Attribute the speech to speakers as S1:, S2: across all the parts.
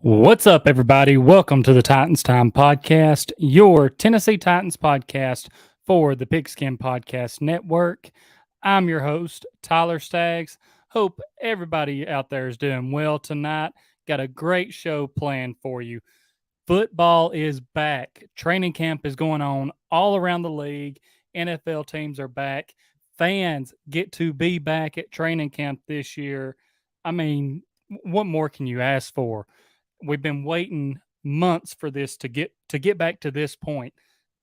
S1: What's up, everybody? Welcome to the Titans Time Podcast, your Tennessee Titans podcast for the Pigskin Podcast Network. I'm your host, Tyler Staggs. Hope everybody out there is doing well tonight. Got a great show planned for you. Football is back. Training camp is going on all around the league. NFL teams are back. Fans get to be back at training camp this year. I mean, what more can you ask for? We've been waiting months for this to get back to this point,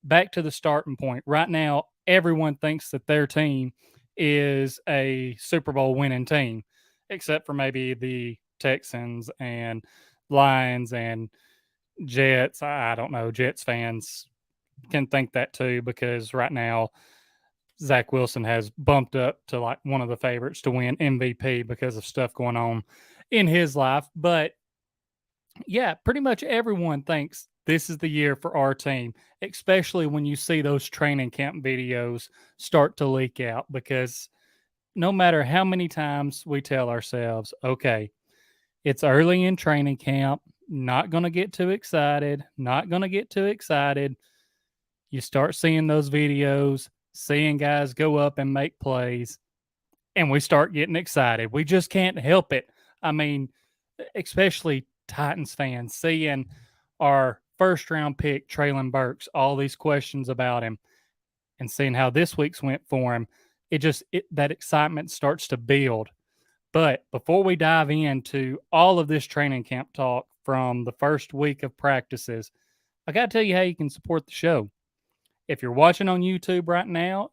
S1: back to the starting point. Right now, everyone thinks that their team is a Super Bowl winning team, except for maybe the Texans and Lions and Jets. I don't know. Jets fans can think that too because right now Zach Wilson has bumped up to like one of the favorites to win MVP because of stuff going on in his life. But yeah, pretty much everyone thinks this is the year for our team, especially when you see those training camp videos start to leak out. Because no matter how many times we tell ourselves, okay, it's early in training camp, not going to get too excited, not going to get too excited. You start seeing those videos, seeing guys go up and make plays, and we start getting excited. We just can't help it. I mean, especially Titans fans seeing our first round pick, Traylon Burks, all these questions about him and seeing how this week's went for him. That excitement starts to build. But before we dive into all of this training camp talk from the first week of practices, I got to tell you how you can support the show. If you're watching on YouTube right now,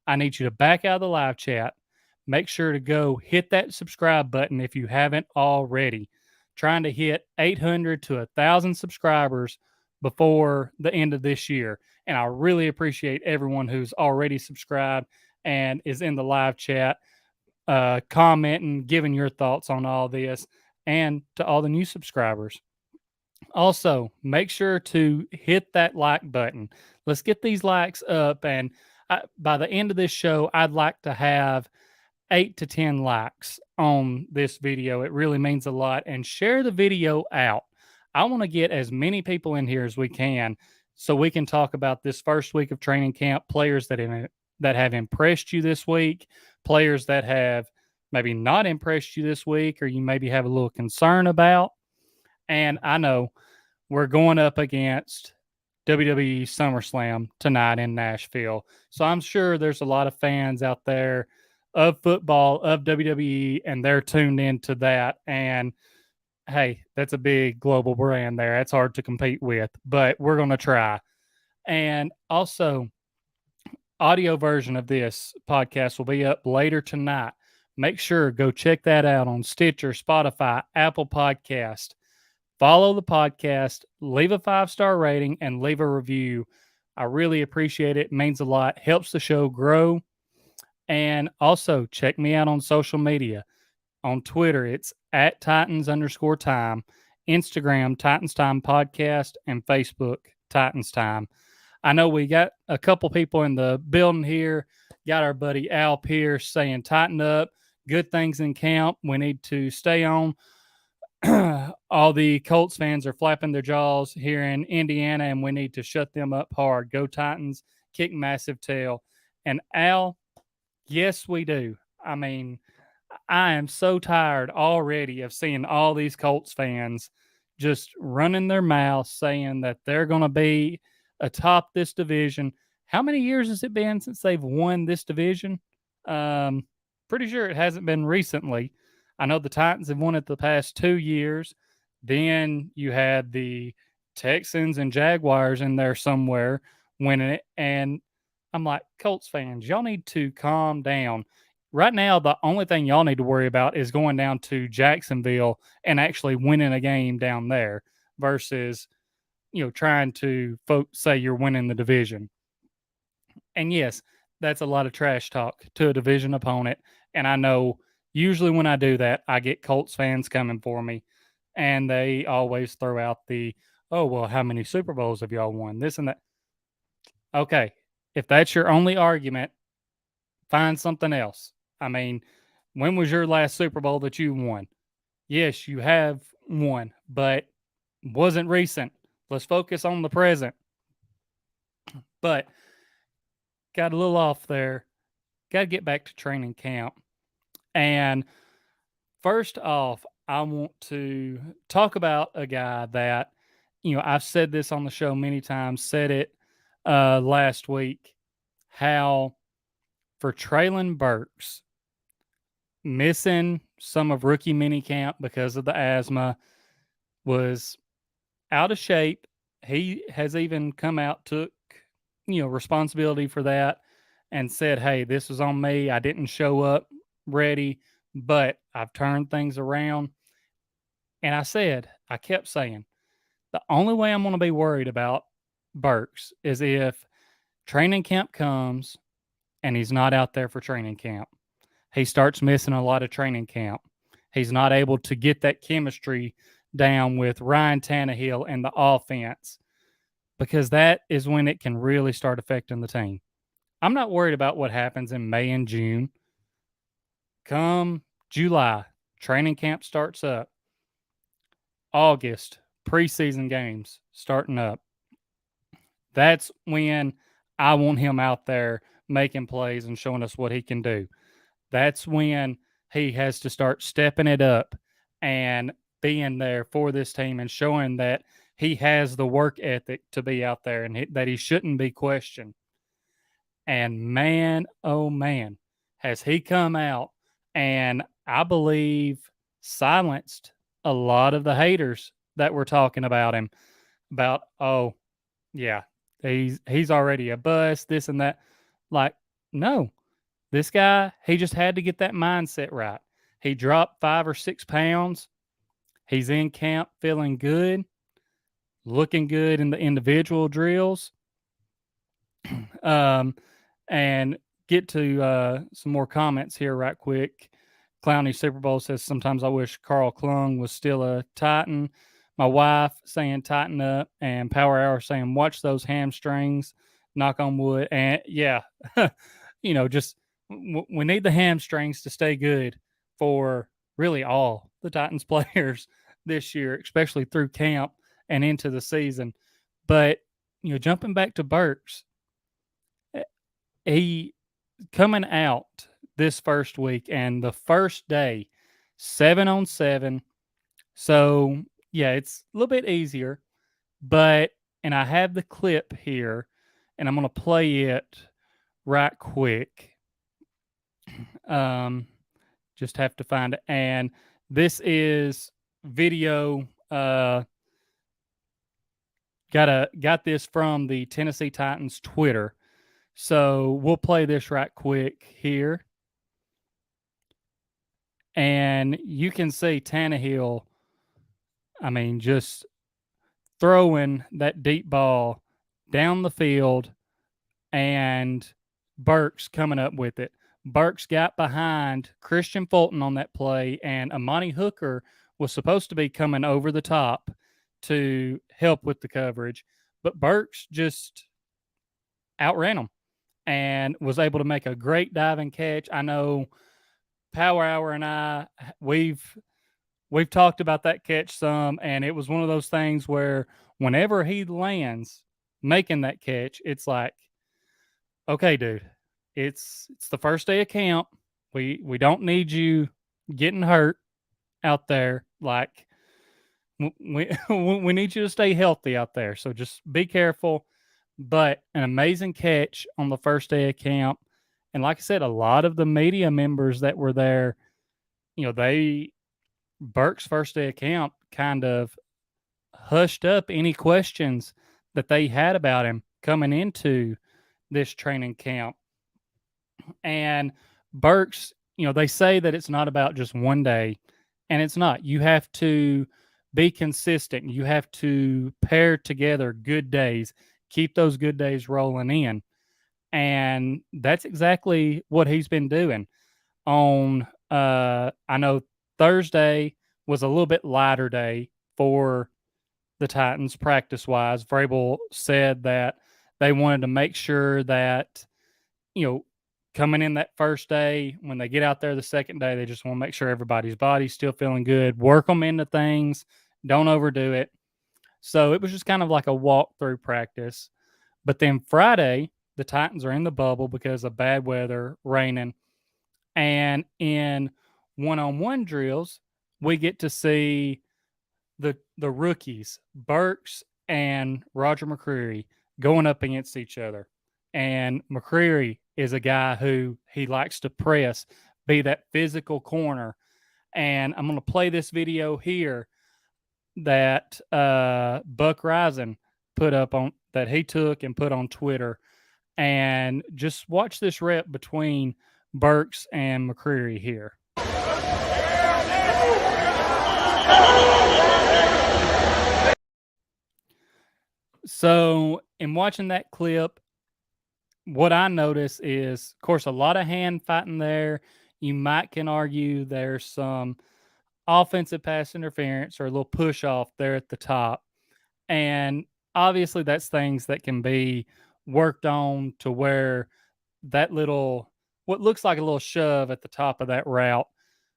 S1: I need you to back out of the live chat. Make sure to go hit that subscribe button if you haven't already. Trying to hit 800 to 1,000 subscribers before the end of this year. And I really appreciate everyone who's already subscribed and is in the live chat, commenting, giving your thoughts on all this, and to all the new subscribers. Also, make sure to hit that like button. Let's get these likes up. And by the end of this show, I'd like to have 8 to 10 likes on this video. It really means a lot. And share the video out. I want to get as many people in here as we can so we can talk about this first week of training camp, players that have impressed you this week, players that have maybe not impressed you this week, or you maybe have a little concern about. And I know we're going up against WWE SummerSlam tonight in Nashville. So I'm sure there's a lot of fans out there of football, of WWE, and they're tuned into that. And hey, that's a big global brand there. It's hard to compete with, but we're going to try. And also, audio version of this podcast will be up later tonight. Make sure go check that out on Stitcher, Spotify, Apple Podcast. Follow the podcast, leave a 5-star rating, and leave a review. I really appreciate it. It means a lot. Helps the show grow. And also check me out on social media. On Twitter, it's at Titans_time. Instagram, Titans Time Podcast, and Facebook, Titans Time. I know we got a couple people in the building here. Got our buddy Al Pierce saying, tighten up, good things in camp. We need to stay on. All the Colts fans are flapping their jaws here in Indiana, and we need to shut them up hard. Go Titans, kick massive tail. And Al, yes, we do. I mean, I am so tired already of seeing all these Colts fans just running their mouths saying that they're going to be atop this division. How many years has it been since they've won this division? Pretty sure it hasn't been recently. I know the Titans have won it the past 2 years. Then you had the Texans and Jaguars in there somewhere winning it. And I'm like, Colts fans, y'all need to calm down. Right now, the only thing y'all need to worry about is going down to Jacksonville and actually winning a game down there versus, trying to folks say you're winning the division. And yes, that's a lot of trash talk to a division opponent. And I know usually when I do that, I get Colts fans coming for me. And they always throw out oh, well, how many Super Bowls have y'all won? This and that. Okay. If that's your only argument, find something else. I mean, when was your last Super Bowl that you won? Yes, you have won, but wasn't recent. Let's focus on the present. But got a little off there. Got to get back to training camp. And first off, I want to talk about a guy that, I've said this on the show many times, said it last week, how for Traylon Burks, missing some of rookie minicamp because of the asthma, was out of shape. He has even come out, took, responsibility for that and said, hey, this was on me. I didn't show up ready, but I've turned things around. And I kept saying, the only way I'm going to be worried about Burks is if training camp comes and he's not out there for training camp. He starts missing a lot of training camp. He's not able to get that chemistry down with Ryan Tannehill and the offense, because that is when it can really start affecting the team. I'm not worried about what happens in May and June. Come July, training camp starts up. August, preseason games starting up. That's when I want him out there making plays and showing us what he can do. That's when he has to start stepping it up and being there for this team and showing that he has the work ethic to be out there and that he shouldn't be questioned. And man, oh man, has he come out and I believe silenced a lot of the haters that were talking about him, about, oh, yeah, he's already a bust, this and that. Like, no, this guy, he just had to get that mindset right. He dropped 5 or 6 pounds. He's in camp feeling good, looking good in the individual drills. And get to some more comments here right quick. Clowny Super Bowl says, sometimes I wish Carl Klung was still a Titan. My wife saying tighten up, and Power Hour saying watch those hamstrings, knock on wood. And yeah, just we need the hamstrings to stay good for really all the Titans players this year, especially through camp and into the season. But, jumping back to Burks, he coming out this first week and the first day, 7-on-7. So, yeah, it's a little bit easier, and I have the clip here and I'm going to play it right quick. Just have to find it. And this is video. Got this from the Tennessee Titans Twitter. So we'll play this right quick here. And you can see Tannehill, just throwing that deep ball down the field and Burks coming up with it. Burks got behind Christian Fulton on that play, and Amani Hooker was supposed to be coming over the top to help with the coverage, but Burks just outran him and was able to make a great diving catch. I know Power Hour and I, we've talked about that catch some, and it was one of those things where whenever he lands making that catch, it's like, okay, dude, it's the first day of camp. We don't need you getting hurt out there. Like, we we need you to stay healthy out there. So just be careful. But an amazing catch on the first day of camp. And like I said, a lot of the media members that were there, Burke's first day of camp kind of hushed up any questions that they had about him coming into this training camp. And Burks, they say that it's not about just one day, and it's not. You have to be consistent. You have to pair together good days, keep those good days rolling in. And that's exactly what he's been doing. I know Thursday was a little bit lighter day for the Titans practice-wise. Vrabel said that they wanted to make sure that, coming in that first day, when they get out there the second day, they just want to make sure everybody's body's still feeling good. Work them into things. Don't overdo it. So it was just kind of like a walk-through practice. But then Friday, the Titans are in the bubble because of bad weather, raining. And in one-on-one drills, we get to see the rookies, Burks and Roger McCreary, going up against each other. And McCreary is a guy who he likes to press, be that physical corner. And I'm going to play this video here that Buck Rising put up on that he took and put on Twitter. And just watch this rep between Burks and McCreary here. So, in watching that clip, what I notice is, of course, a lot of hand fighting there. You might can argue there's some offensive pass interference or a little push off there at the top. And obviously, that's things that can be worked on to where that little, what looks like a little shove at the top of that route,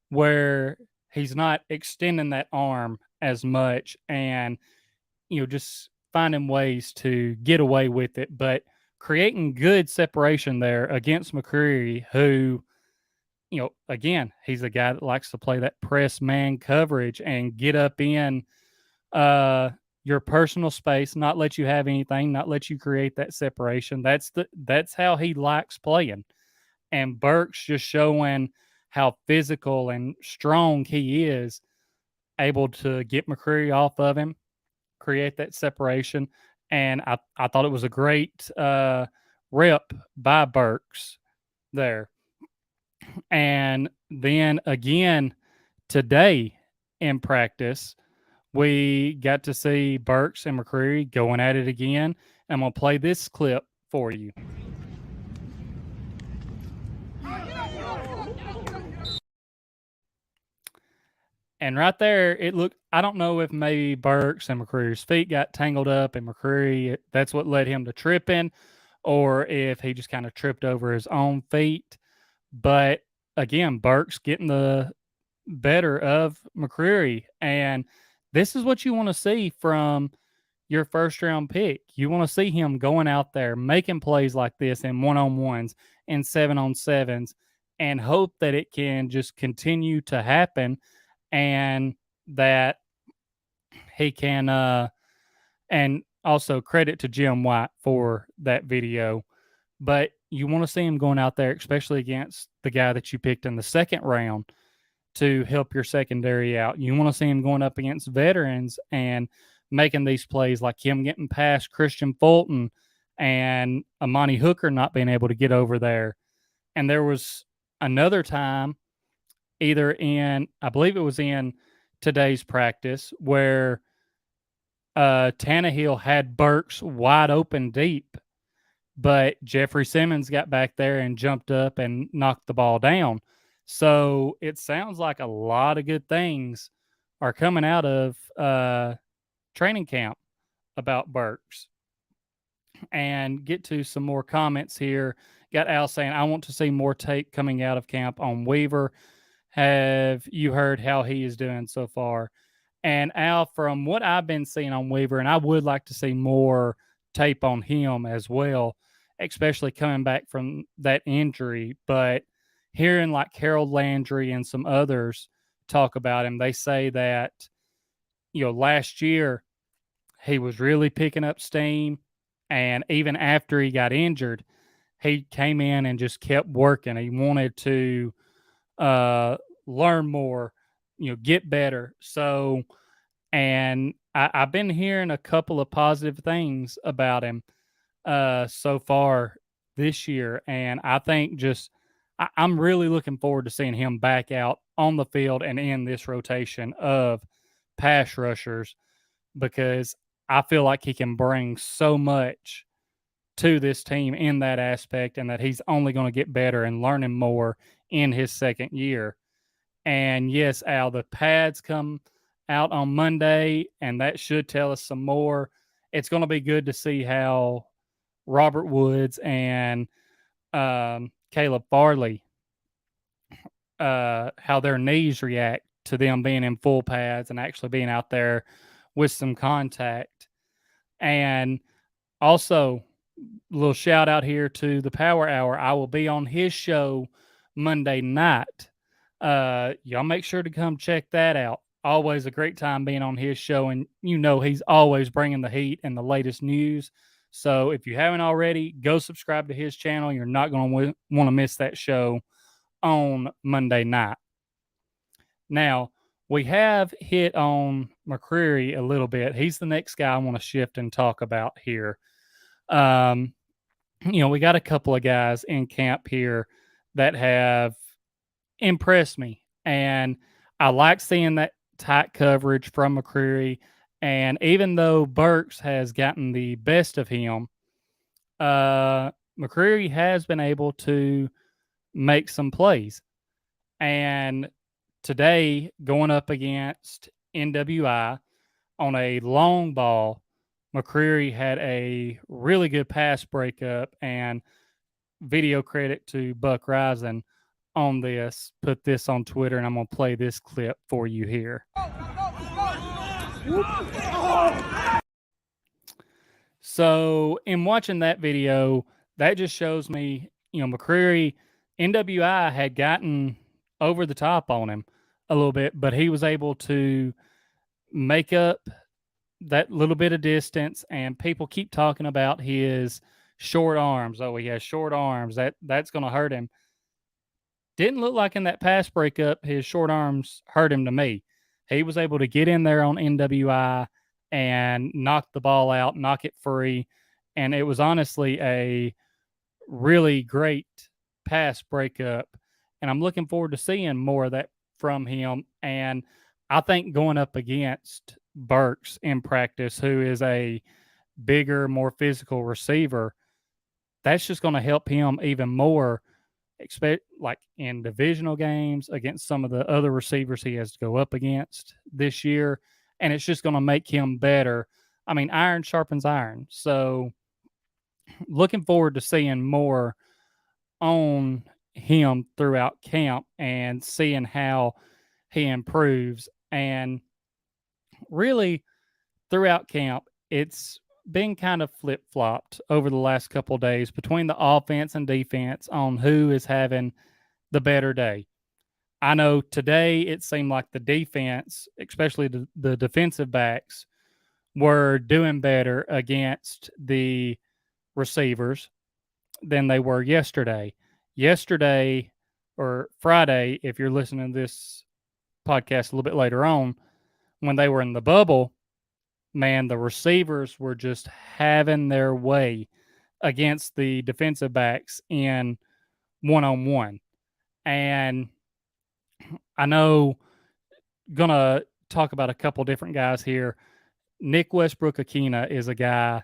S1: where he's not extending that arm as much and, just finding ways to get away with it. But creating good separation there against McCreary, who, again, he's a guy that likes to play that press man coverage and get up in your personal space, not let you have anything, not let you create that separation. That's how he likes playing. And Burke's just showing how physical and strong he is, able to get McCreary off of him, create that separation. And I thought it was a great rep by Burks there. And then again today in practice, we got to see Burks and McCreary going at it again. I'm going to play this clip for you. And right there, it looked, I don't know if maybe Burks and McCreary's feet got tangled up and McCreary, that's what led him to tripping, or if he just kind of tripped over his own feet. But again, Burks getting the better of McCreary. And this is what you want to see from your first round pick. You want to see him going out there, making plays like this in one-on-ones and 7-on-7s, and hope that it can just continue to happen and that he can and also credit to Jim White for that video. But you want to see him going out there, especially against the guy that you picked in the second round to help your secondary out. You want to see him going up against veterans and making these plays, like him getting past Christian Fulton and Amani Hooker not being able to get over there. And there was another time, either in, I believe it was in today's practice, where Tannehill had Burks wide open deep, but Jeffrey Simmons got back there and jumped up and knocked the ball down. So it sounds like a lot of good things are coming out of training camp about Burks. And get to some more comments here. Got Al saying, I want to see more tape coming out of camp on Weaver. Have you heard how he is doing so far? And Al, from what I've been seeing on Weaver, and I would like to see more tape on him as well, especially coming back from that injury. But hearing like Harold Landry and some others talk about him, they say that, last year he was really picking up steam. And even after he got injured, he came in and just kept working. He wanted to learn more, get better. So, and I've been hearing a couple of positive things about him so far this year. And I think I'm really looking forward to seeing him back out on the field and in this rotation of pass rushers, because I feel like he can bring so much to this team in that aspect, and that he's only going to get better and learning more in his second year. And yes, Al, the pads come out on Monday, and that should tell us some more. It's going to be good to see how Robert Woods and Caleb Farley, how their knees react to them being in full pads and actually being out there with some contact. And also, little shout out here to the Power Hour. I will be on his show Monday night. Y'all make sure to come check that out. Always a great time being on his show, and he's always bringing the heat and the latest news. So if you haven't already, go subscribe to his channel. You're not going to want to miss that show on Monday night. Now, we have hit on McCreary a little bit. He's the next guy I want to shift and talk about here. We got a couple of guys in camp here that have impressed me, and I like seeing that tight coverage from McCreary. And even though Burks has gotten the best of him, McCreary has been able to make some plays. And today, going up against NWI on a long ball, McCreary had a really good pass breakup, and video credit to Buck Rising on this. Put this on Twitter, and I'm going to play this clip for you here. So in watching that video, that just shows me, McCreary, NWI had gotten over the top on him a little bit, but he was able to make up that little bit of distance, and people keep talking about his short arms. Oh, he has short arms. That's going to hurt him. Didn't look like in that pass breakup his short arms hurt him to me. He was able to get in there on NWI and knock the ball out, knock it free, and it was honestly a really great pass breakup. And I'm looking forward to seeing more of that from him. And I think going up against Burks in practice, who is a bigger, more physical receiver, that's just going to help him even more, expect like in divisional games against some of the other receivers he has to go up against this year. And it's just going to make him better. I mean, iron sharpens iron. So looking forward to seeing more on him throughout camp and seeing how he improves. And really, throughout camp, it's been kind of flip-flopped over the last couple of days between the offense and defense on who is having the better day. I know today it seemed like the defense, especially the defensive backs, were doing better against the receivers than they were yesterday. Yesterday, or Friday, if you're listening to this podcast a little bit later on, when they were in the bubble, man, the receivers were just having their way against the defensive backs in one-on-one. And I know, gonna talk about a couple different guys here. Nick Westbrook-Akina is a guy,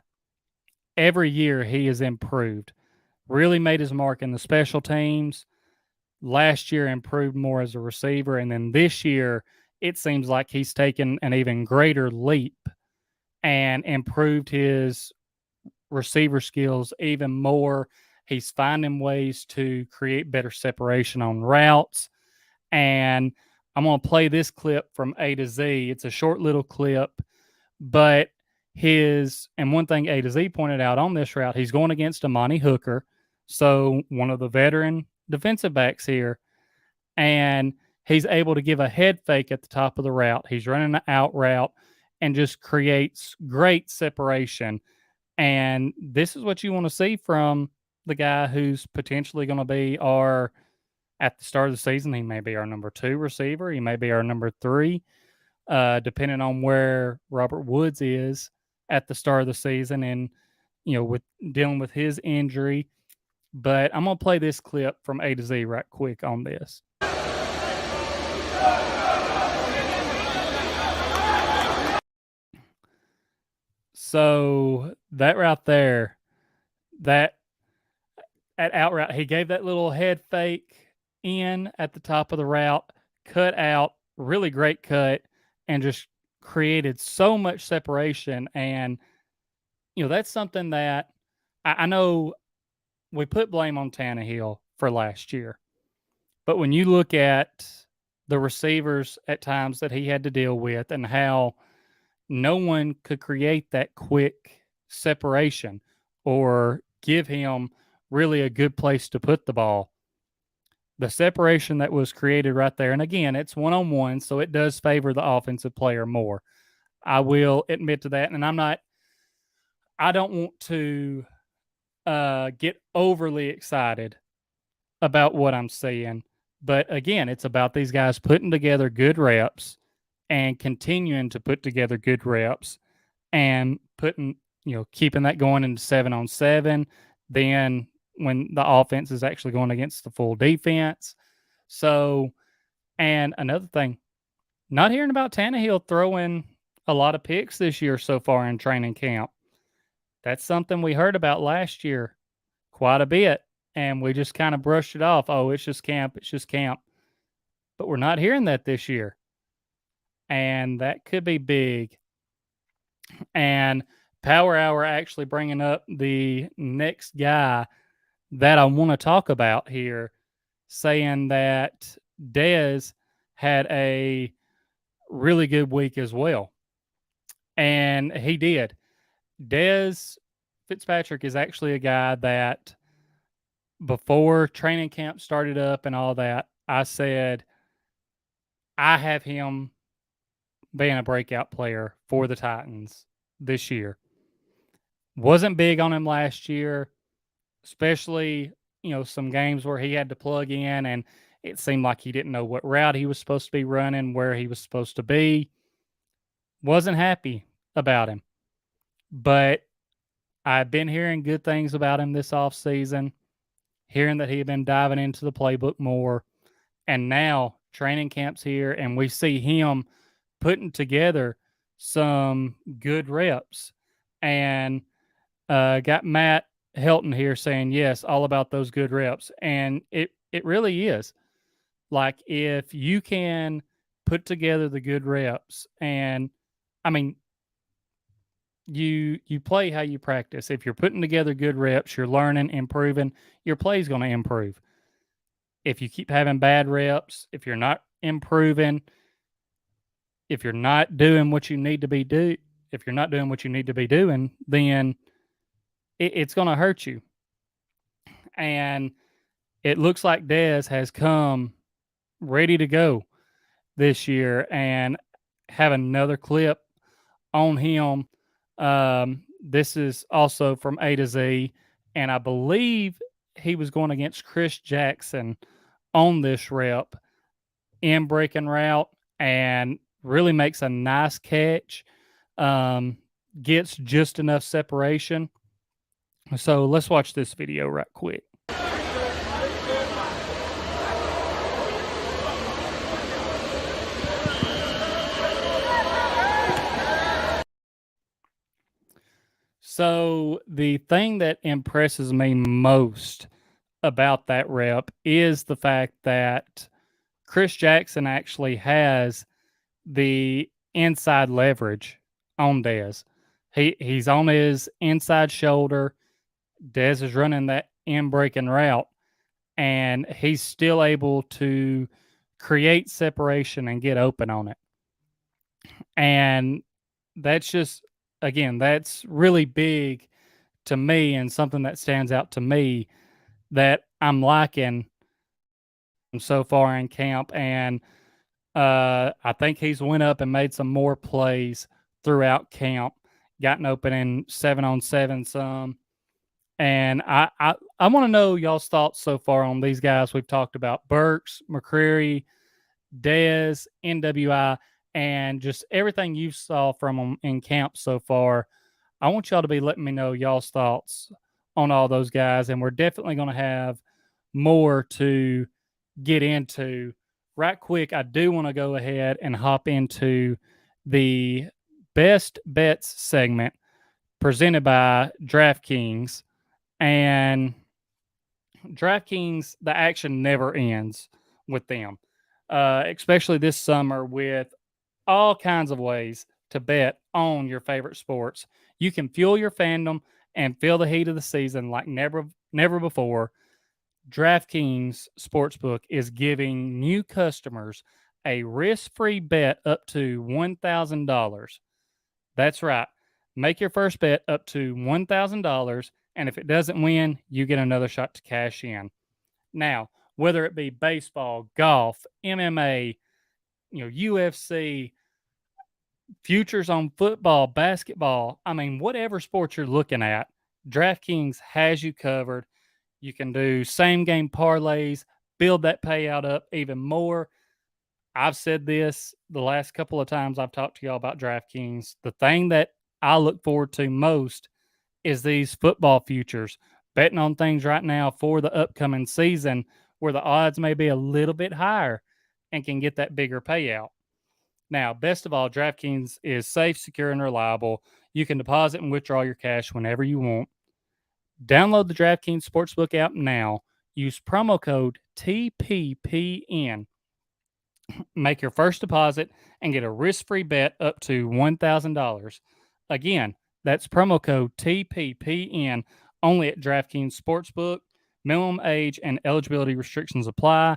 S1: every year he has improved, really made his mark in the special teams. Last year improved more as a receiver, and then this year it seems like he's taken an even greater leap and improved his receiver skills even more. He's finding ways to create better separation on routes. And I'm going to play this clip from A to Z. It's a short little clip, but and one thing A to Z pointed out on this route, he's going against Amani Hooker, so one of the veteran defensive backs here, and he's able to give a head fake at the top of the route. He's running an out route and just creates great separation. And this is what you want to see from the guy who's potentially going to be at the start of the season, he may be our number 2 receiver. He may be our number 3, depending on where Robert Woods is at the start of the season and, with dealing with his injury. But I'm going to play this clip from A to Z right quick on this. So that right there, that out route, he gave that little head fake in at the top of the route, cut out, really great cut, and just created so much separation. And, that's something that I know we put blame on Tannehill for last year. But when you look at the receivers at times that he had to deal with and how no one could create that quick separation or give him really a good place to put the ball. The separation that was created right there, and again, it's one-on-one, so it does favor the offensive player more. I will admit to that, and I don't want to get overly excited about what I'm seeing. But again, it's about these guys putting together good reps and continuing to put together good reps and keeping that going into 7-on-7. Then when the offense is actually going against the full defense. So, and another thing, not hearing about Tannehill throwing a lot of picks this year so far in training camp. That's something we heard about last year quite a bit, and we just kind of brushed it off. Oh, it's just camp. It's just camp. But we're not hearing that this year. And that could be big. And Power Hour actually bringing up the next guy that I want to talk about here, saying that Dez had a really good week as well. And he did. Dez Fitzpatrick is actually a guy that before training camp started up and all that, I said I have him being a breakout player for the Titans this year. Wasn't big on him last year, especially, some games where he had to plug in and it seemed like he didn't know what route he was supposed to be running, where he was supposed to be. Wasn't happy about him. But I've been hearing good things about him this offseason, hearing that he had been diving into the playbook more. And now training camp's here, and we see him putting together some good reps. And got Matt Helton here saying, yes, all about those good reps. And it really is. Like, if you can put together the good reps, and I mean, you play how you practice. If you're putting together good reps, you're learning, improving, your play's going to improve. If you keep having bad reps, if you're not improving, if you're not doing what you need to be if you're not doing what you need to be doing, then it's going to hurt you. And it looks like Dez has come ready to go this year, and have another clip on him. This is also from A to Z, and I believe he was going against Chris Jackson on this rep in breaking route, and really makes a nice catch. Gets just enough separation. So let's watch this video right quick. So the thing that impresses me most about that rep is the fact that Chris Jackson actually has the inside leverage on Dez. He's on his inside shoulder. Dez is running that in breaking route, and he's still able to create separation and get open on it. And that's just, again, that's really big to me, and something that stands out to me that I'm liking so far in camp. And I think he's went up and made some more plays throughout camp, gotten open in 7-on-7 some. And I want to know y'all's thoughts so far on these guys we've talked about: Burks, McCreary, Dez, NWI, and just everything you saw from them in camp so far. I want y'all to be letting me know y'all's thoughts on all those guys, and we're definitely going to have more to get into. Right quick, I do want to go ahead and hop into the best bets segment presented by DraftKings. And DraftKings, the action never ends with them, especially this summer, with all kinds of ways to bet on your favorite sports. You can fuel your fandom and feel the heat of the season like never before. DraftKings Sportsbook is giving new customers a risk-free bet up to $1,000. That's right. Make your first bet up to $1,000, and if it doesn't win, you get another shot to cash in. Now, whether it be baseball, golf, MMA, UFC, futures on football, basketball, I mean, whatever sport you're looking at, DraftKings has you covered. You can do same game parlays, build that payout up even more. I've said this the last couple of times I've talked to y'all about DraftKings. The thing that I look forward to most is these football futures, betting on things right now for the upcoming season where the odds may be a little bit higher and can get that bigger payout. Now, best of all, DraftKings is safe, secure, and reliable. You can deposit and withdraw your cash whenever you want. Download the DraftKings Sportsbook app now. Use promo code TPPN. Make your first deposit and get a risk-free bet up to $1,000. Again, that's promo code TPPN only at DraftKings Sportsbook. Minimum age and eligibility restrictions apply.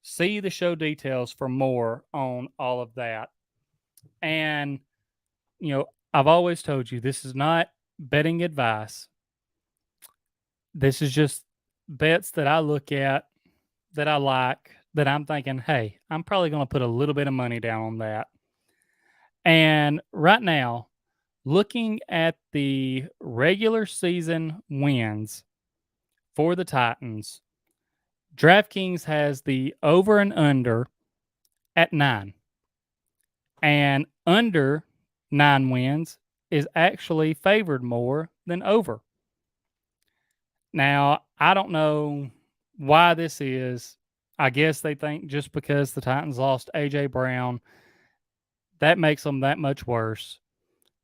S1: See the show details for more on all of that. And, I've always told you this is not betting advice. This is just bets that I look at, that I like, that I'm thinking, hey, I'm probably going to put a little bit of money down on that. And right now, looking at the regular season wins for the Titans, DraftKings has the over and under at 9. And under 9 wins is actually favored more than over. Now, I don't know why this is. I guess they think just because the Titans lost A.J. Brown, that makes them that much worse.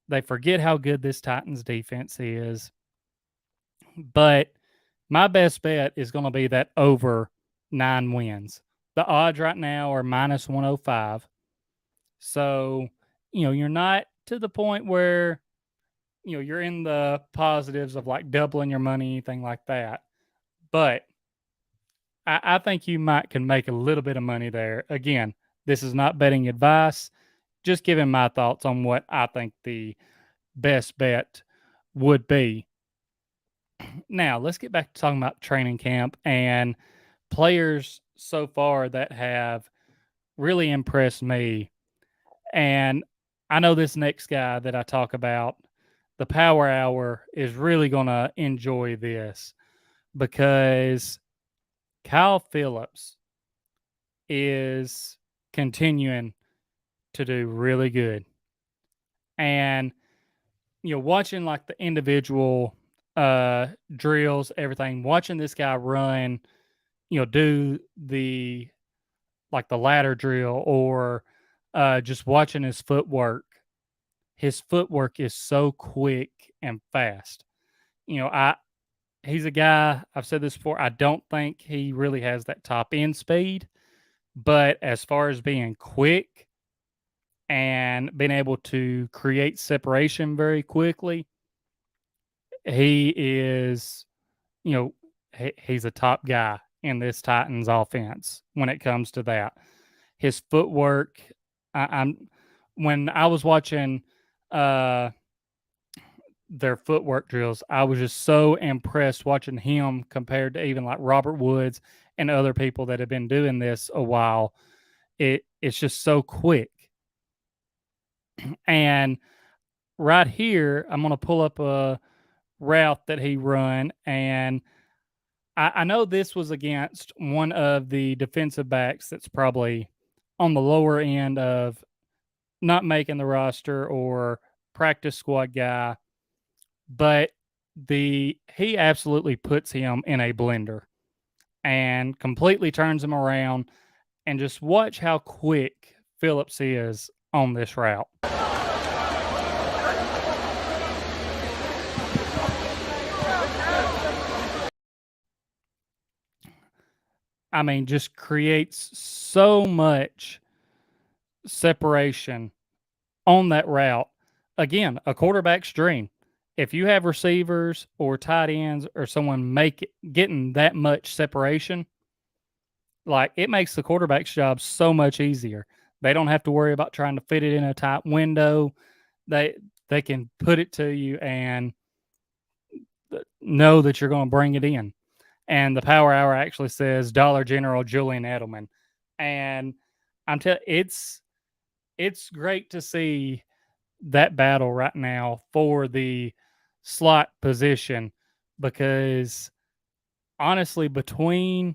S1: They forget how good this Titans defense is. But my best bet is going to be that over 9 wins. The odds right now are minus 105. So, you're not to the point where, you're in the positives of like doubling your money, anything like that. But I think you can make a little bit of money there. Again, this is not betting advice, just giving my thoughts on what I think the best bet would be. Now, let's get back to talking about training camp and players so far that have really impressed me. And I know this next guy that I talk about, the Power Hour, is really going to enjoy this because Kyle Phillips is continuing to do really good. And, watching like the individual drills, everything, watching this guy run, do the ladder drill or just watching his footwork. His footwork is so quick and fast. He's a guy, I've said this before, I don't think he really has that top end speed, but as far as being quick and being able to create separation very quickly, he is, he's a top guy in this Titans offense when it comes to that. His footwork, when I was watching their footwork drills, I was just so impressed watching him compared to even like Robert Woods and other people that have been doing this a while. It's just so quick. And right here, I'm going to pull up a route that he run, and I know this was against one of the defensive backs that's probably on the lower end of not making the roster or practice squad guy, but he absolutely puts him in a blender and completely turns him around. And just watch how quick Phillips is on this route. I mean, just creates so much separation on that route. Again, a quarterback's dream. If you have receivers or tight ends or someone getting that much separation, like it makes the quarterback's job so much easier. They don't have to worry about trying to fit it in a tight window. they can put it to you and know that you're going to bring it in. And the Power Hour actually says Dollar General Julian Edelman. And I'm telling it's great to see that battle right now for the slot position because honestly, between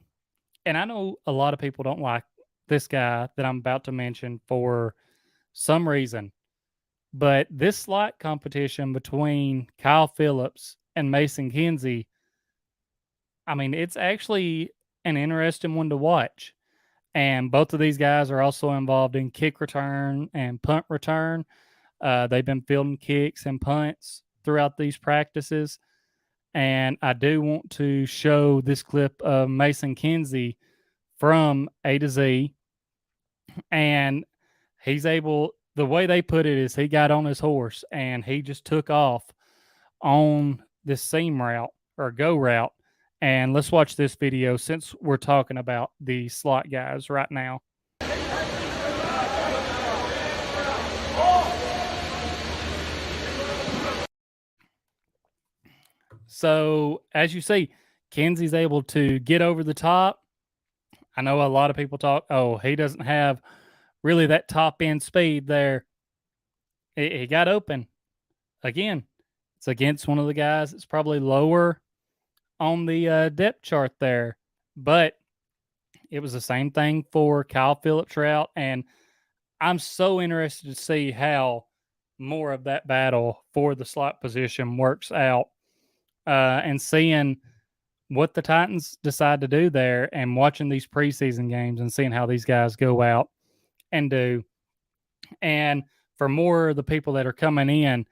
S1: and I know a lot of people don't like this guy that I'm about to mention for some reason, but this slot competition between Kyle Phillips and Mason Kinsey, I mean, it's actually an interesting one to watch. And both of these guys are also involved in kick return and punt return. They've been fielding kicks and punts throughout these practices. And I do want to show this clip of Mason Kinsey from A to Z. And the way they put it is he got on his horse and he just took off on this seam route or go route. And let's watch this video since we're talking about the slot guys right now. So as you see, Kinsey's able to get over the top. I know a lot of people talk, oh, he doesn't have really that top end speed there. He got open. Again, it's against one of the guys that's probably lower on the depth chart there. But it was the same thing for Kyle Phillips route. And I'm so interested to see how more of that battle for the slot position works out and seeing what the Titans decide to do there and watching these preseason games and seeing how these guys go out and do. And for more of the people that are coming in,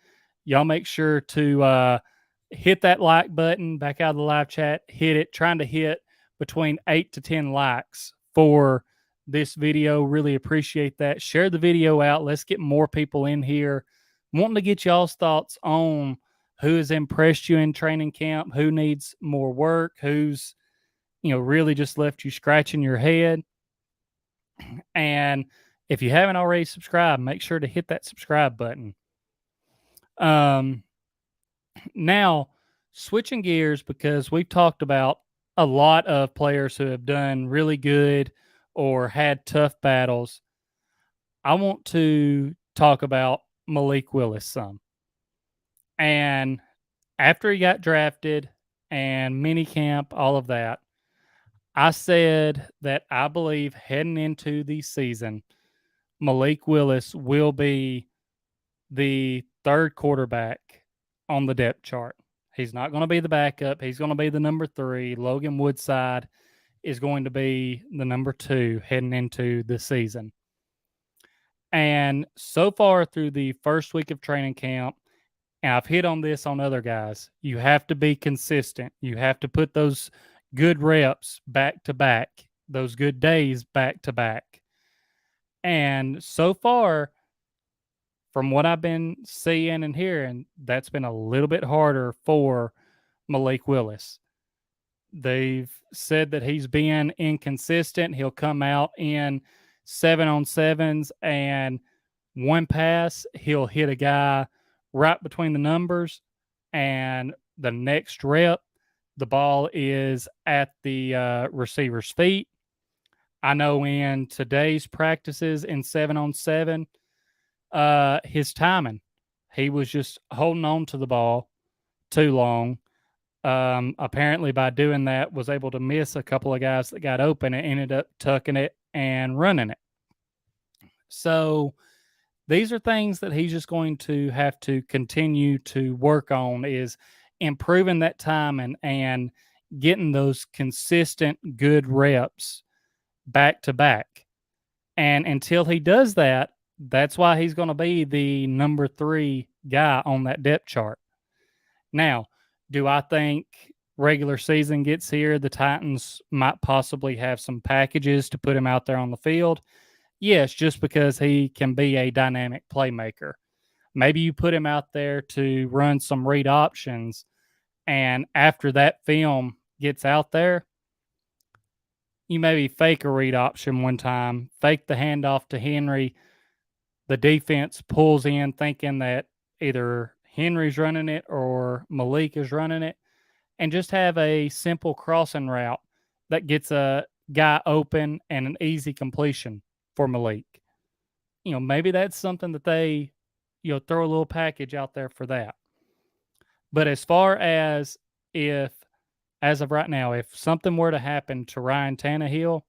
S1: y'all make sure to hit that like button back out of the live chat. Hit it, trying to hit between 8 to 10 likes for this video. Really appreciate that. Share the video out. Let's get more people in here. Wanting to get y'all's thoughts on who has impressed you in training camp, who needs more work, who's really just left you scratching your head. And if you haven't already subscribed, make sure to hit that subscribe button. Now, switching gears, because we've talked about a lot of players who have done really good or had tough battles, I want to talk about Malik Willis some. And after he got drafted and mini camp, all of that, I said that I believe heading into the season, Malik Willis will be the third quarterback on the depth chart. He's not going to be the backup. He's going to be the number 3. Logan Woodside is going to be the number 2 heading into the season. And so far through the first week of training camp, and I've hit on this on other guys, you have to be consistent. You have to put those good reps back to back, those good days back to back. And so far, from what I've been seeing and hearing, that's been a little bit harder for Malik Willis. They've said that he's been inconsistent. He'll come out in 7-on-7s and one pass, he'll hit a guy right between the numbers, and the next rep, the ball is at the receiver's feet. I know in today's practices in 7-on-7, his timing, he was just holding on to the ball too long. Apparently by doing that was able to miss a couple of guys that got open and ended up tucking it and running it. So these are things that he's just going to have to continue to work on, is improving that timing and getting those consistent good reps back to back. And until he does that, that's why he's going to be the number 3 guy on that depth chart. Now, do I think regular season gets here, the Titans might possibly have some packages to put him out there on the field? Yes, just because he can be a dynamic playmaker. Maybe you put him out there to run some read options, and after that film gets out there, you maybe fake a read option one time, fake the handoff to Henry. The defense pulls in thinking that either Henry's running it or Malik is running it, and just have a simple crossing route that gets a guy open and an easy completion for Malik. Maybe that's something that they, throw a little package out there for that. But as far as if, as of right now, if something were to happen to Ryan Tannehill,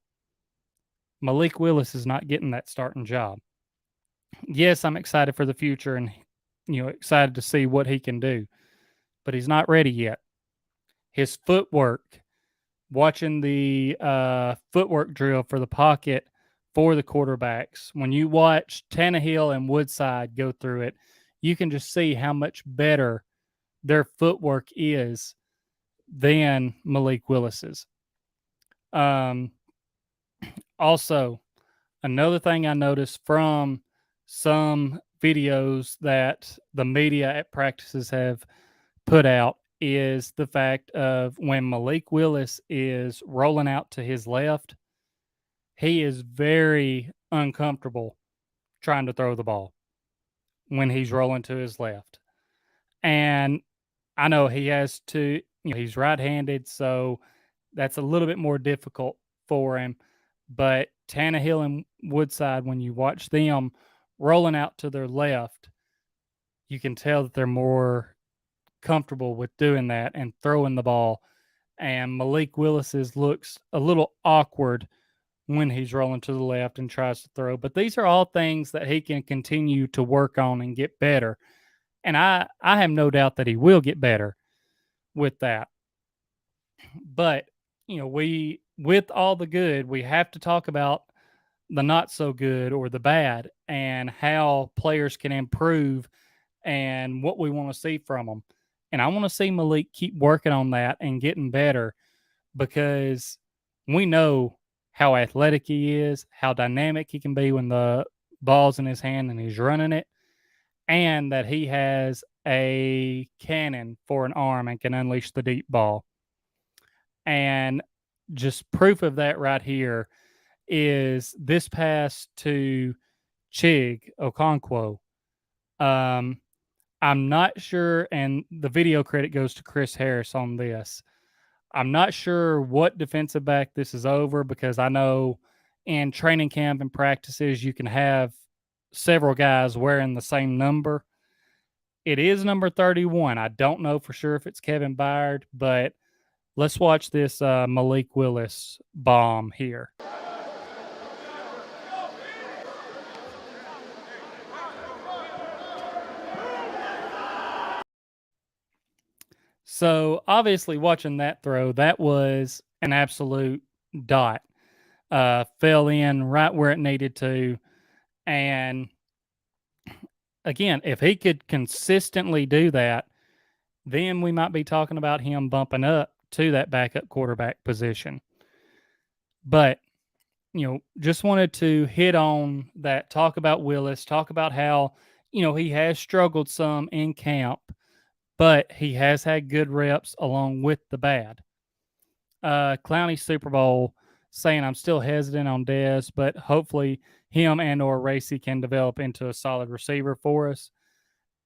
S1: Malik Willis is not getting that starting job. Yes, I'm excited for the future and excited to see what he can do, but he's not ready yet. His footwork, watching the footwork drill for the pocket for the quarterbacks, when you watch Tannehill and Woodside go through it, you can just see how much better their footwork is than Malik Willis's. Also, another thing I noticed from some videos that the media at practices have put out is the fact of when Malik Willis is rolling out to his left, he is very uncomfortable trying to throw the ball when he's rolling to his left. And I know he has to, he's right-handed, so that's a little bit more difficult for him. But Tannehill and Woodside, when you watch them rolling out to their left, you can tell that they're more comfortable with doing that and throwing the ball. And Malik Willis's looks a little awkward when he's rolling to the left and tries to throw. But these are all things that he can continue to work on and get better. And I have no doubt that he will get better with that. But, with all the good, we have to talk about the not so good or the bad and how players can improve and what we want to see from them. And I want to see Malik keep working on that and getting better because we know how athletic he is, how dynamic he can be when the ball's in his hand and he's running it, and that he has a cannon for an arm and can unleash the deep ball. And just proof of that right here is this pass to Chig Okonkwo. I'm not sure, and the video credit goes to Chris Harris on this. I'm not sure what defensive back this is over because I know in training camp and practices you can have several guys wearing the same number. It is number 31. I don't know for sure if it's Kevin Byard, but let's watch this Malik Willis bomb here. So obviously watching that throw, that was an absolute dot. Fell in right where it needed to. And again, if he could consistently do that, then we might be talking about him bumping up to that backup quarterback position. But, just wanted to hit on that, talk about Willis, talk about how, he has struggled some in camp, but he has had good reps along with the bad. Clowney Super Bowl saying I'm still hesitant on Dez, but hopefully him and or Rossi can develop into a solid receiver for us.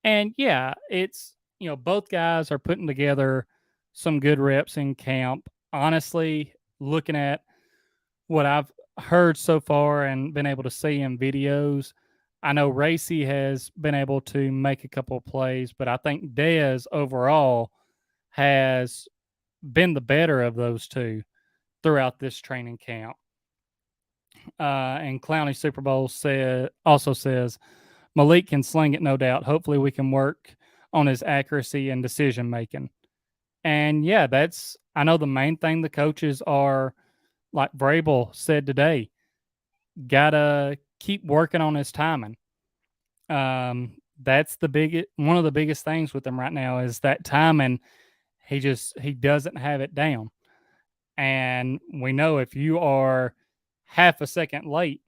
S1: And yeah, it's, both guys are putting together some good reps in camp. Honestly, looking at what I've heard so far and been able to see in videos, I know Rossi has been able to make a couple of plays, but I think Dez overall has been the better of those two throughout this training camp. And Clowney Super Bowl also says Malik can sling it, no doubt. Hopefully we can work on his accuracy and decision making. And yeah, I know the main thing the coaches are, like Vrabel said today, gotta keep working on his timing. That's one of the biggest things with him right now is that timing. He doesn't have it down. And we know if you are half a second late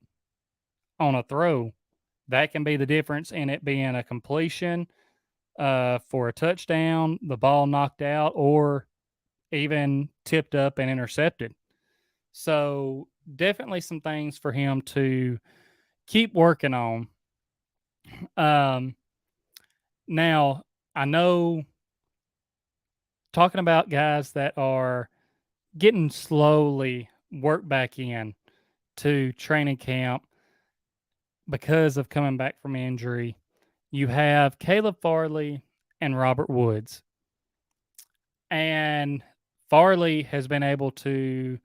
S1: on a throw, that can be the difference in it being a completion for a touchdown, the ball knocked out, or even tipped up and intercepted. So definitely some things for him to keep working on. Now, I know talking about guys that are getting slowly worked back in to training camp because of coming back from injury, you have Caleb Farley and Robert Woods. And Farley has been able to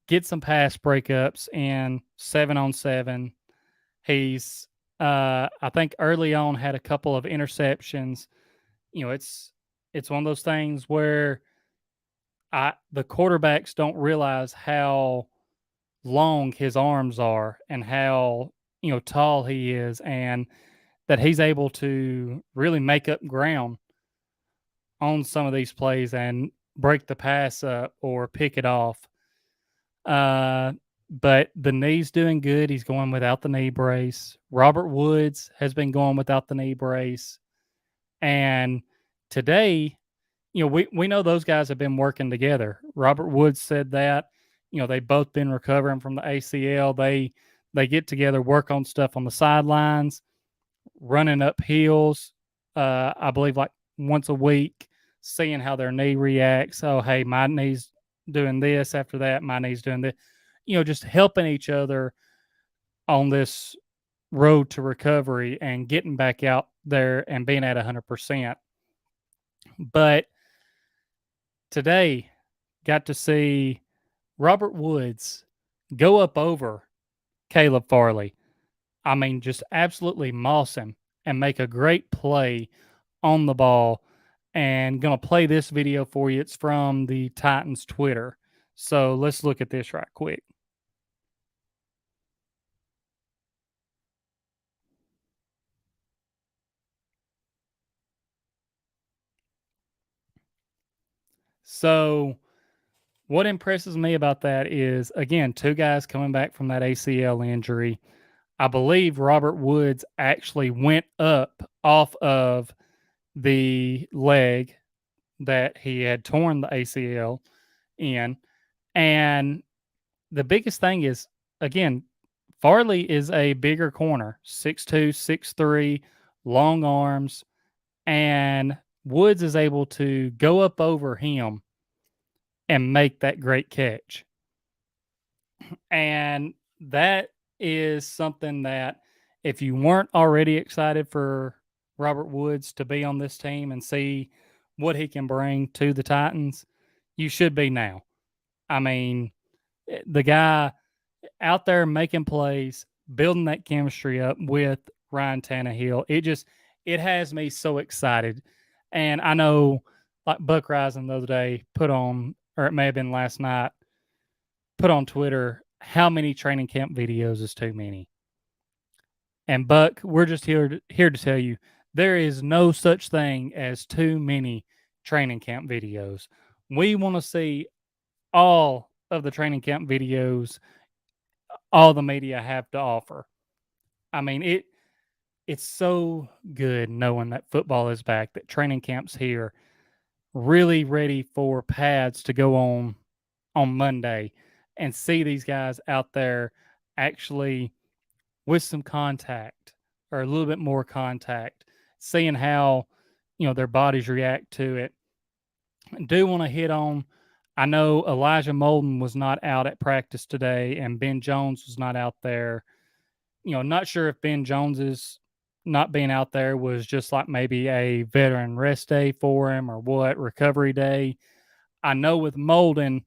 S1: get some pass breakups in 7-on-7. He's, I think, early on had a couple of interceptions. It's one of those things where the quarterbacks don't realize how long his arms are and how tall he is, and that he's able to really make up ground on some of these plays and break the pass up or pick it off. But the knee's doing good. He's going without the knee brace. Robert Woods has been going without the knee brace. And today, we know those guys have been working together. Robert Woods said that, they've both been recovering from the ACL. They get together, work on stuff on the sidelines, running up hills, I believe like once a week, seeing how their knee reacts. Oh, hey, my knee's doing this after that. My knee's doing this. Just helping each other on this road to recovery and getting back out there and being at 100%. But today, got to see Robert Woods go up over Caleb Farley. I mean, just absolutely moss him and make a great play on the ball. And going to play this video for you. It's from the Titans Twitter. So let's look at this right quick. So what impresses me about that is, again, two guys coming back from that ACL injury. I believe Robert Woods actually went up off of the leg that he had torn the ACL in. And the biggest thing is, again, Farley is a bigger corner, 6'2", 6'3", long arms, and Woods is able to go up over him and make that great catch. And that is something that, if you weren't already excited for Robert Woods to be on this team and see what he can bring to the Titans, you should be now. I mean, the guy out there making plays, building that chemistry up with Ryan Tannehill. It has me so excited. And I know, like Buck Rising the other day put on, or it may have been last night, put on Twitter, how many training camp videos is too many? And Buck, we're just here to tell you, there is no such thing as too many training camp videos. We want to see all of the training camp videos all the media have to offer. I mean, it's so good knowing that football is back, that training camp's here, really ready for pads to go on Monday, and see these guys out there actually with some contact or a little bit more contact, seeing how their bodies react to it. I do want to hit on, I know Elijah Molden was not out at practice today and Ben Jones was not out there. Not sure if Ben Jones's not being out there was just like maybe a veteran rest day for him or what, recovery day. I know with Molden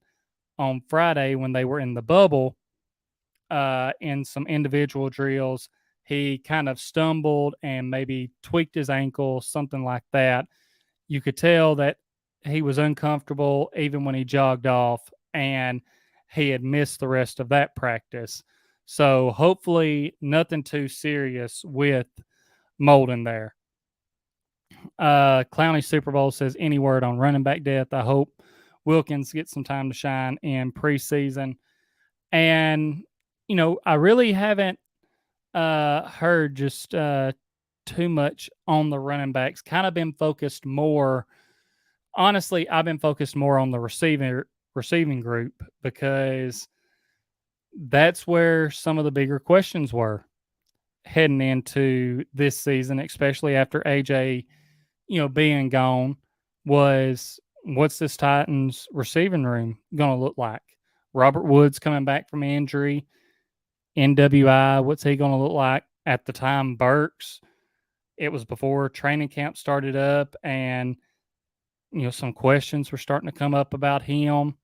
S1: on Friday when they were in the bubble, in some individual drills, he kind of stumbled and maybe tweaked his ankle, something like that. You could tell that he was uncomfortable even when he jogged off, and he had missed the rest of that practice. So hopefully nothing too serious with Molden there. Clowney Super Bowl says, any word on running back depth? I hope Wilkins gets some time to shine in preseason. And, I really haven't heard just too much on the running backs. Kind of been focused more. Honestly, I've been focused more on the receiving group because that's where some of the bigger questions were heading into this season, especially after AJ being gone was what's this Titans receiving room going to look like? Robert Woods coming back from injury, NWI, what's he going to look like? At the time, Burks, it was before training camp started up, and some questions were starting to come up about him.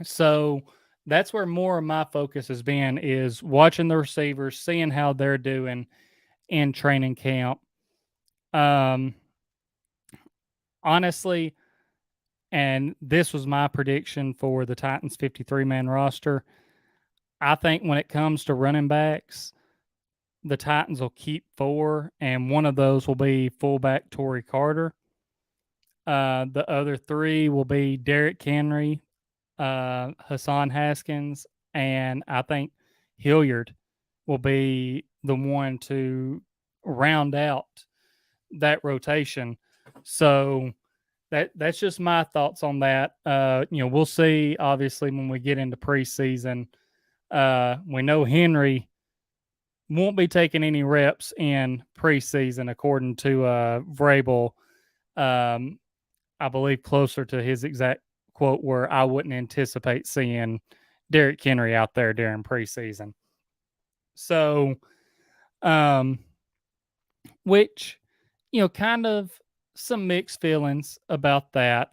S1: So that's where more of my focus has been, is watching the receivers, seeing how they're doing in training camp. Honestly, and this was my prediction for the Titans 53-man roster, I think when it comes to running backs, the Titans will keep 4, and one of those will be fullback Torrey Carter. The other 3 will be Derrick Henry, Hassan Haskins, and I think Hilliard will be the one to round out that rotation. So that's just my thoughts on that. We'll see, obviously, when we get into preseason. We know Henry won't be taking any reps in preseason, according to Vrabel. I believe closer to his exact quote, where I wouldn't anticipate seeing Derrick Henry out there during preseason. So, which, kind of some mixed feelings about that.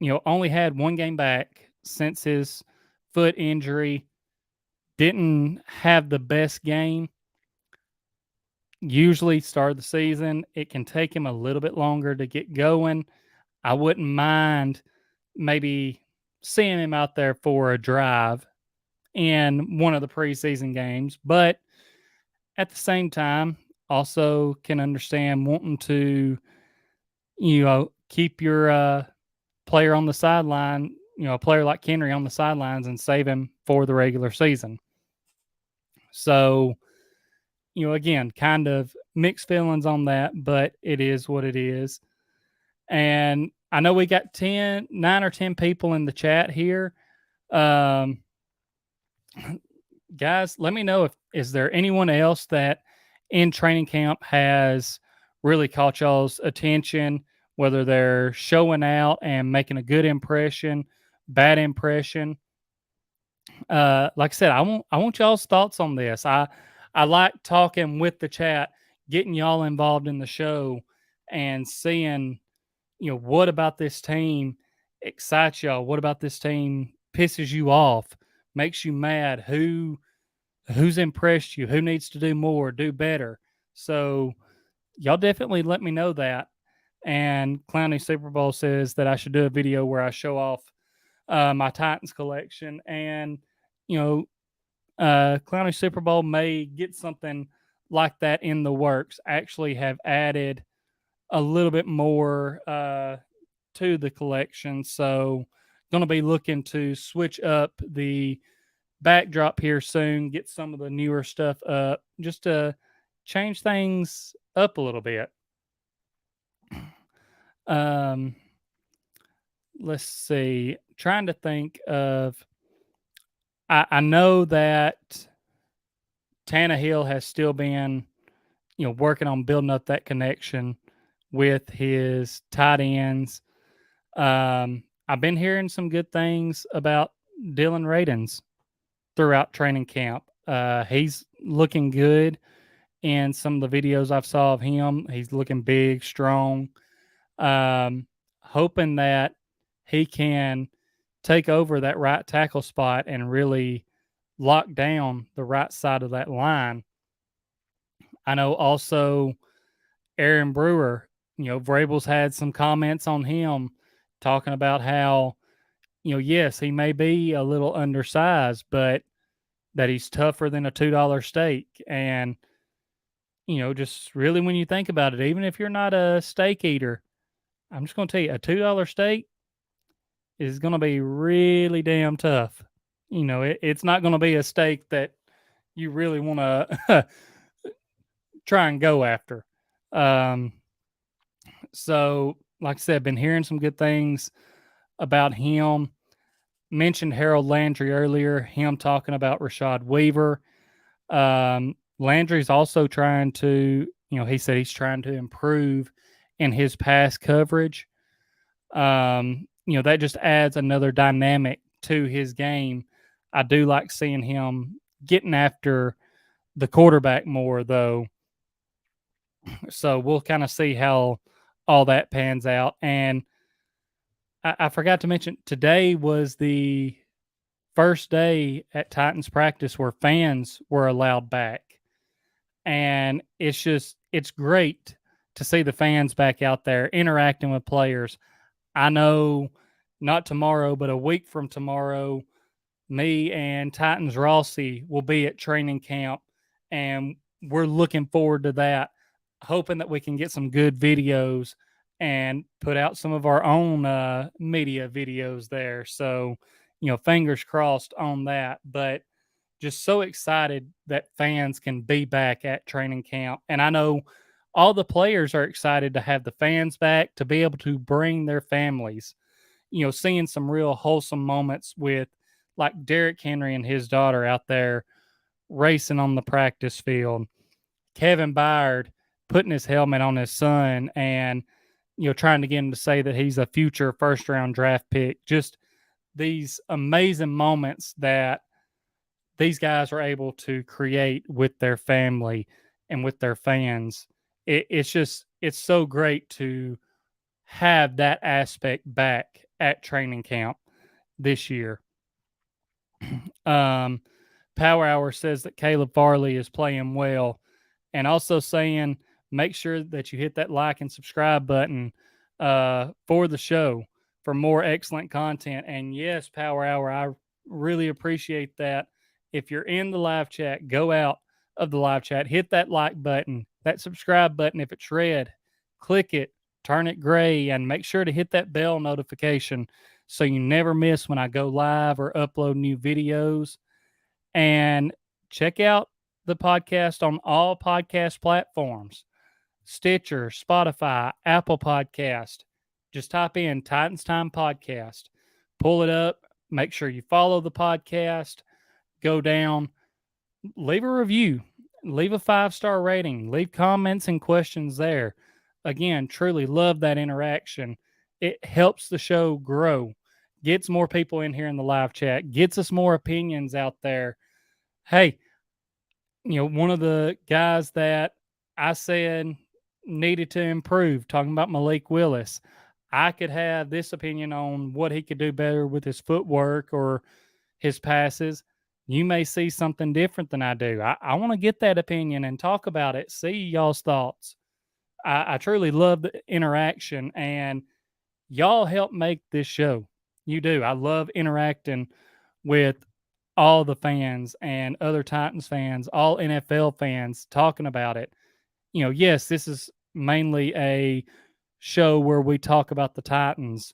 S1: Only had one game back since his foot injury. Didn't have the best game. Usually, start of the season, it can take him a little bit longer to get going. I wouldn't mind maybe seeing him out there for a drive in one of the preseason games, but at the same time, also can understand wanting to, keep your player on the sideline, a player like Henry on the sidelines, and save him for the regular season. So, again, kind of mixed feelings on that, but it is what it is. And I know we got 9 or 10 people in the chat here. Guys, let me know is there anyone else that in training camp has really caught y'all's attention, whether they're showing out and making a good impression, bad impression. Like I said, I want y'all's thoughts on this. I like talking with the chat, getting y'all involved in the show, and seeing, what about this team excites y'all? What about this team pisses you off, makes you mad? Who's impressed you? Who needs to do more, do better? So y'all definitely let me know that. And Clowny Super Bowl says that I should do a video where I show off my Titans collection. And, Clowny Super Bowl may get something like that in the works. Actually have added a little bit more to the collection. So going to be looking to switch up the backdrop here soon, get some of the newer stuff up, just to change things up a little bit. Let's see. Trying to think of. I know that Tannehill has still been, working on building up that connection with his tight ends. I've been hearing some good things about Dylan Rayden's throughout training camp. He's looking good in some of the videos I've saw of him. He's looking big, strong. Hoping that he can take over that right tackle spot and really lock down the right side of that line. I know also Aaron Brewer, Vrabel's had some comments on him talking about how, yes, he may be a little undersized, but that he's tougher than a $2 steak. And, just really when you think about it, even if you're not a steak eater, I'm just going to tell you, a $2 steak is going to be really damn tough. It's not going to be a steak that you really want to try and go after. So, like I said, been hearing some good things about him. Mentioned Harold Landry earlier, him talking about Rashad Weaver. Landry's also trying to He said he's trying to improve in his pass coverage. That just adds another dynamic to his game. I do like seeing him getting after the quarterback more, though. So we'll kind of see how all that pans out. And I forgot to mention today was the first day at Titans practice where fans were allowed back. And it's great to see the fans back out there interacting with players. I know not tomorrow, but a week from tomorrow, me and Titans Rossi will be at training camp, and we're looking forward to that, hoping that we can get some good videos and put out some of our own media videos there. So, fingers crossed on that. But just so excited that fans can be back at training camp. And I know all the players are excited to have the fans back, to be able to bring their families, seeing some real wholesome moments with like Derrick Henry and his daughter out there racing on the practice field, Kevin Byard putting his helmet on his son and, trying to get him to say that he's a future first round draft pick. Just these amazing moments that these guys are able to create with their family and with their fans. It's so great to have that aspect back at training camp this year. Power Hour says that Caleb Farley is playing well, and also saying make sure that you hit that like and subscribe button for the show for more excellent content. And yes, Power Hour, I really appreciate that. If you're in the live chat, go out of the live chat, hit that like button, that subscribe button. If it's red, click it, turn it gray, and make sure to hit that bell notification so you never miss when I go live or upload new videos. And check out the podcast on all podcast platforms: Stitcher, Spotify, Apple Podcast. Just type in Titans Time Podcast, pull it up, make sure you follow the podcast, go down, leave a review, leave a 5-star rating, leave comments and questions there. Again, truly love that interaction. It helps the show grow, gets more people in here in the live chat, gets us more opinions out there. Hey, one of the guys that I said needed to improve, talking about Malik Willis, I could have this opinion on what he could do better with his footwork or his passes. You may see something different than I do. I want to get that opinion and talk about it, see y'all's thoughts. I truly love the interaction, and y'all help make this show. You do. I love interacting with all the fans and other Titans fans, all NFL fans talking about it. Yes, this is mainly a show where we talk about the Titans,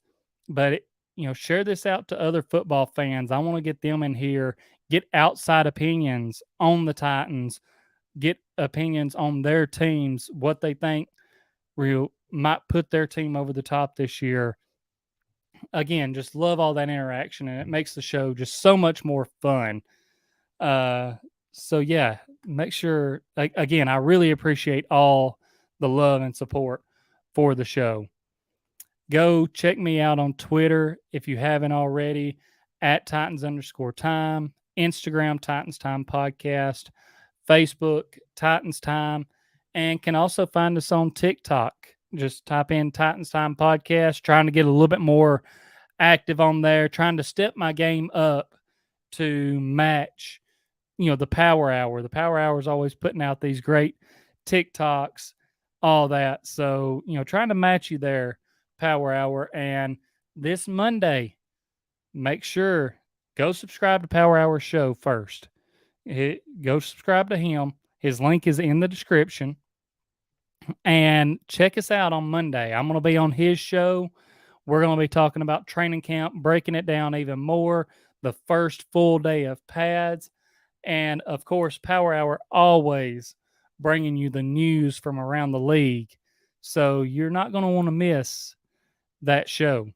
S1: but share this out to other football fans. I want to get them in here, get outside opinions on the Titans, get opinions on their teams, what they think might put their team over the top this year. Again, just love all that interaction, and it makes the show just so much more fun. So yeah, make sure, again, I really appreciate all the love and support for the show. Go check me out on Twitter if you haven't already, at Titans_time, Instagram Titans Time Podcast, Facebook Titans Time, and can also find us on TikTok. Just type in Titans Time Podcast, trying to get a little bit more active on there, trying to step my game up to match, the Power Hour. The Power Hour is always putting out these great TikToks, all that. So, trying to match you there, Power Hour. And this Monday, make sure go subscribe to Power Hour Show first. Go subscribe to him. His link is in the description. And check us out on Monday. I'm going to be on his show. We're going to be talking about training camp, breaking it down even more, the first full day of pads. And, of course, Power Hour always bringing you the news from around the league. So you're not going to want to miss that show.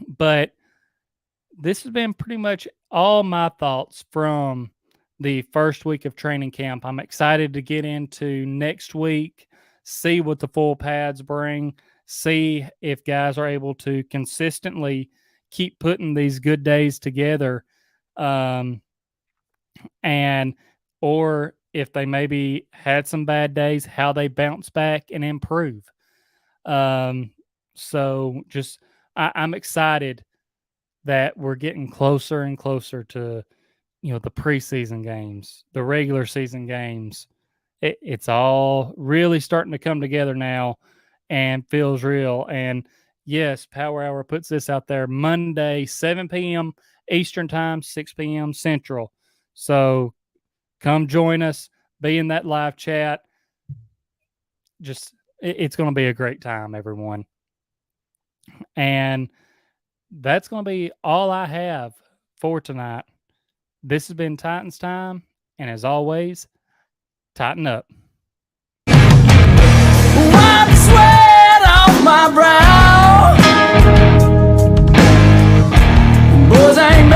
S1: But this has been pretty much all my thoughts from the first week of training camp. I'm excited to get into next week, see what the full pads bring, see if guys are able to consistently keep putting these good days together, and or if they maybe had some bad days, how they bounce back and improve. So just I'm excited that we're getting closer and closer to, the preseason games, the regular season games. It's all really starting to come together now and feels real. And yes, Power Hour puts this out there Monday, 7 p.m. Eastern Time, 6 p.m. Central. So come join us, be in that live chat. Just, it's going to be a great time, everyone. And that's going to be all I have for tonight. This has been Titans Time. And as always, tighten up.
S2: Wipe the sweat off my brow. Boys ain't